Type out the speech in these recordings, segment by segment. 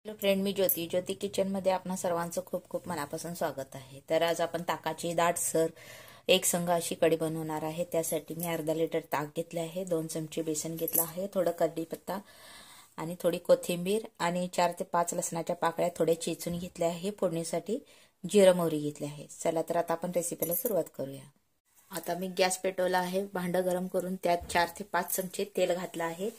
Hello friend, मी ज्योती kitchen मध्ये आपणा सर्वांचं खूप खूप मनापासून स्वागत आहे। तर आज आपण ताकाची दाटसर एक संघ अशी कढी बनवणार आहे। त्यासाठी मी अर्धा लिटर ताक घेतले आहे, 2 चमचे बेसन घेतला आहे, थोडा कढीपत्ता आणि थोडी कोथिंबीर आणि 4 ते 5 लसणाच्या पाकळ्या थोडे चेचून घेतल्या आहे। फोडणीसाठी जिरे मोहरी घेतली आहे। चला तर आता आपण रेसिपीला सुरुवात करूया। आता मी गॅस पेटवला आहे, भांडं गरम करून त्यात 4 ते 5 चमचे तेल घातलं आहे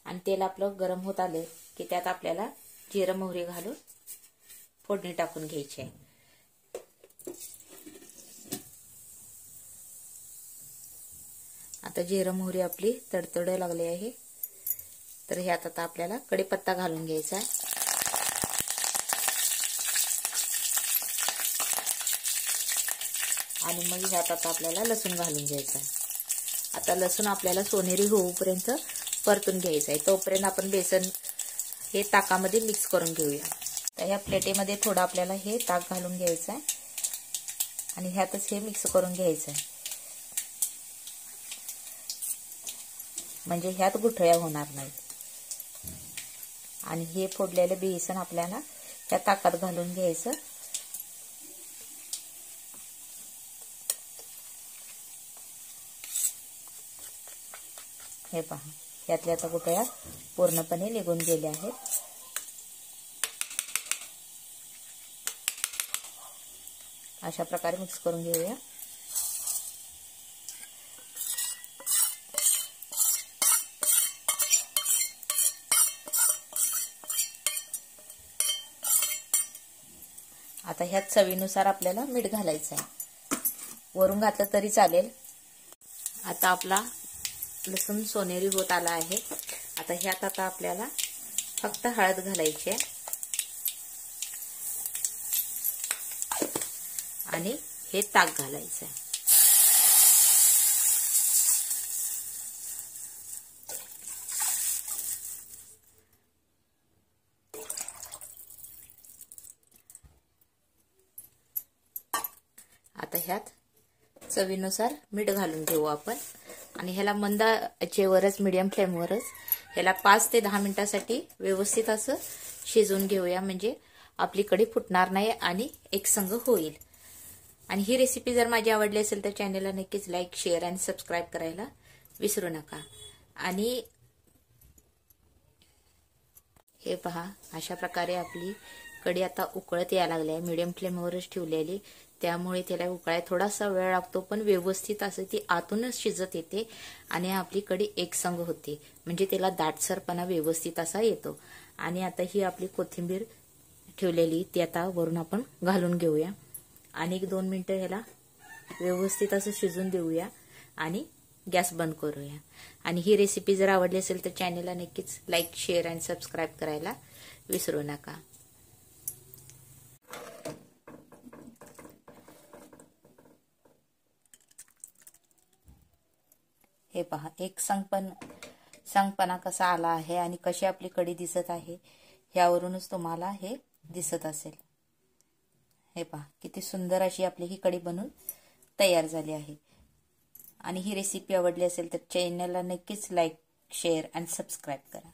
आणि तेल आपलं गरम होत आले की त्यात आपल्याला जिरे मोहरी घालून फोडणी टाकून घ्यायची आहे। आता जिरे मोहरी आपली तडतडू लागली आहे, तर ह्यात आता आपल्याला कढीपत्ता घालून घ्यायचा आहे आणि मग ह्यात आता आपल्याला लसूण घालून घ्यायचा आहे। आता लसूण आपल्याला सोनेरी होऊपर्यंत परतून घ्यायचा आहे, तोपर्यंत आपण बेसन हे ताकामध्ये मिक्स करून घेऊया। तर ह्या प्लेटेमध्ये थोडं आपल्याला हे ताक घालून घ्यायचं आहे आणि ह्यातच हे मिक्स करून घ्यायचं आहे, म्हणजे ह्यात गुठळ्या होणार नाहीत। आणि हे फोडलेले बेसन आपल्याला त्या ताकात घालून घ्यायचं। हे पहा, यातल्या आता गुठळ्या पूर्णपणे निघून गेल्या आहेत। अशा प्रकारे मिक्स करून घेऊया। आता ह्यात चवीनुसार आपल्याला मीठ घालायचं आहे, वरून घातलं तरी चालेल। आता आपला लसूण सोनेरी होत आला आहे। आता ह्यात आता आपल्याला फक्त हळद घालायची आहे आणि हे ताक घालायचं आहे। आता ह्यात चवीनुसार मीठ घालून घेऊ आपण आणि ह्याला मंद आचेवरच मीडियम फ्लेमवरच ह्याला 5 ते 10 मिनिटांसाठी व्यवस्थित असं शिजवून घेऊया, म्हणजे आपली कढी फुटणार नाही आणि एकसंग होईल। आणि ही रेसिपी जर माझी आवडली असेल तर चॅनलला नक्कीच लाईक, शेअर आणि सबस्क्राईब करायला विसरू नका। आणि हे पहा, अशा प्रकारे आपली कढी आता उकळत यायला लागली आहे। मीडियम फ्लेमवरच ठेवलेली, त्यामुळे त्याला उकळायला थोडासा वेळ लागतो, पण व्यवस्थित असं ती आतूनच शिजत येते आणि आपली कढी एकसंग होते, म्हणजे त्याला दाटसरपणा व्यवस्थित असा येतो। आणि आता ही आपली कोथिंबीर ठेवलेली ती आता वरून आपण घालून घेऊया आणि 1-2 मिनिटं ह्याला व्यवस्थित असं शिजून देऊया आणि गॅस बंद करूया। आणि ही रेसिपी जर आवडली असेल तर चॅनलला नक्कीच लाईक, शेअर आणि सबस्क्राईब करायला विसरू नका। हे पहा, एक संगपणा कसा आला आहे आणि कशी आपली कढी दिसत आहे ह्यावरूनच तुम्हाला हे दिसत असेल। हे पहा, किती सुंदर अशी आपली ही कढी बनून तयार झाली आहे। आणि ही रेसिपी आवडली असेल तर चॅनलला नक्कीच लाईक, शेअर आणि सबस्क्राईब करा।